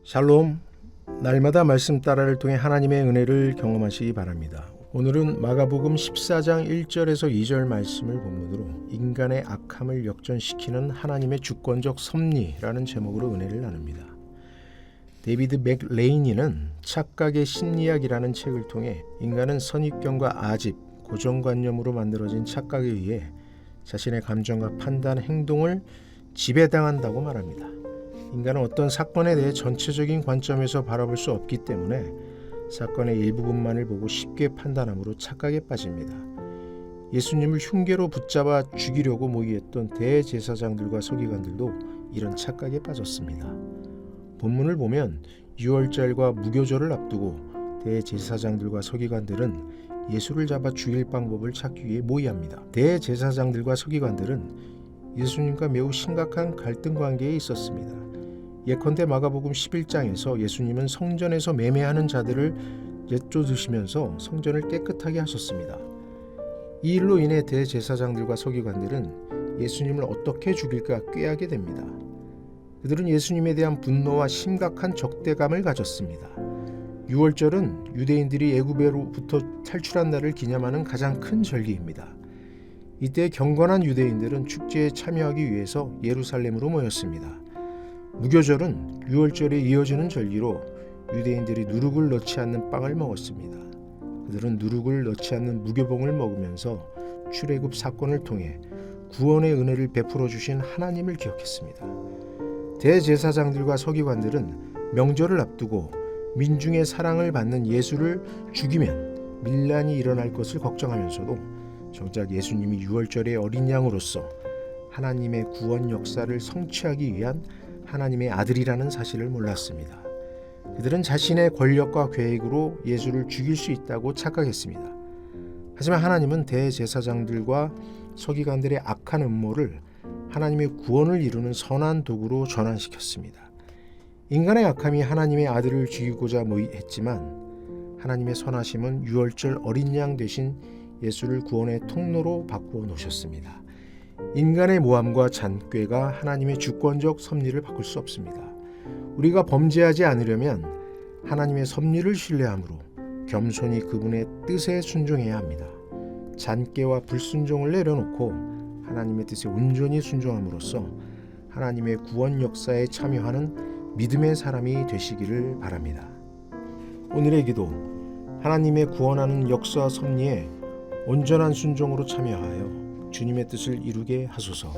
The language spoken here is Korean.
샬롬, 날마다 말씀 따라를 통해 하나님의 은혜를 경험하시기 바랍니다. 오늘은 마가복음 14장 1절에서 2절 말씀을 본문으로 인간의 악함을 역전시키는 하나님의 주권적 섭리라는 제목으로 은혜를 나눕니다. 데이비드 맥레이니는 착각의 심리학이라는 책을 통해 인간은 선입견과 아집, 고정관념으로 만들어진 착각에 의해 자신의 감정과 판단, 행동을 지배당한다고 말합니다. 인간은 어떤 사건에 대해 전체적인 관점에서 바라볼 수 없기 때문에 사건의 일부분만을 보고 쉽게 판단함으로 착각에 빠집니다. 예수님을 흉계로 붙잡아 죽이려고 모의했던 대제사장들과 서기관들도 이런 착각에 빠졌습니다. 본문을 보면 유월절과 무교절을 앞두고 대제사장들과 서기관들은 예수를 잡아 죽일 방법을 찾기 위해 모의합니다. 대제사장들과 서기관들은 예수님과 매우 심각한 갈등 관계에 있었습니다. 예컨대 마가복음 11장에서 예수님은 성전에서 매매하는 자들을 내쫓으시면서 성전을 깨끗하게 하셨습니다. 이 일로 인해 대제사장들과 서기관들은 예수님을 어떻게 죽일까 꾀하게 됩니다. 그들은 예수님에 대한 분노와 심각한 적대감을 가졌습니다. 유월절은 유대인들이 애굽으로부터 탈출한 날을 기념하는 가장 큰 절기입니다. 이때 경건한 유대인들은 축제에 참여하기 위해서 예루살렘으로 모였습니다. 무교절은 유월절에 이어지는 절기로 유대인들이 누룩을 넣지 않는 빵을 먹었습니다. 그들은 누룩을 넣지 않는 무교봉을 먹으면서 출애굽 사건을 통해 구원의 은혜를 베풀어 주신 하나님을 기억했습니다. 대제사장들과 서기관들은 명절을 앞두고 민중의 사랑을 받는 예수를 죽이면 밀란이 일어날 것을 걱정하면서도 정작 예수님이 유월절의 어린 양으로서 하나님의 구원 역사를 성취하기 위한 하나님의 아들이라는 사실을 몰랐습니다. 그들은 자신의 권력과 계획으로 예수를 죽일 수 있다고 착각했습니다. 하지만 하나님은 대제사장들과 서기관들의 악한 음모를 하나님의 구원을 이루는 선한 도구로 전환시켰습니다. 인간의 악함이 하나님의 아들을 죽이고자 모의했지만 하나님의 선하심은 유월절 어린 양 대신 예수를 구원의 통로로 바꾸어 놓으셨습니다. 인간의 모함과 잔꾀가 하나님의 주권적 섭리를 바꿀 수 없습니다. 우리가 범죄하지 않으려면 하나님의 섭리를 신뢰함으로 겸손히 그분의 뜻에 순종해야 합니다. 잔꾀와 불순종을 내려놓고 하나님의 뜻에 온전히 순종함으로써 하나님의 구원 역사에 참여하는 믿음의 사람이 되시기를 바랍니다. 오늘의 기도, 하나님의 구원하는 역사 섭리에 온전한 순종으로 참여하여 주님의 뜻을 이루게 하소서.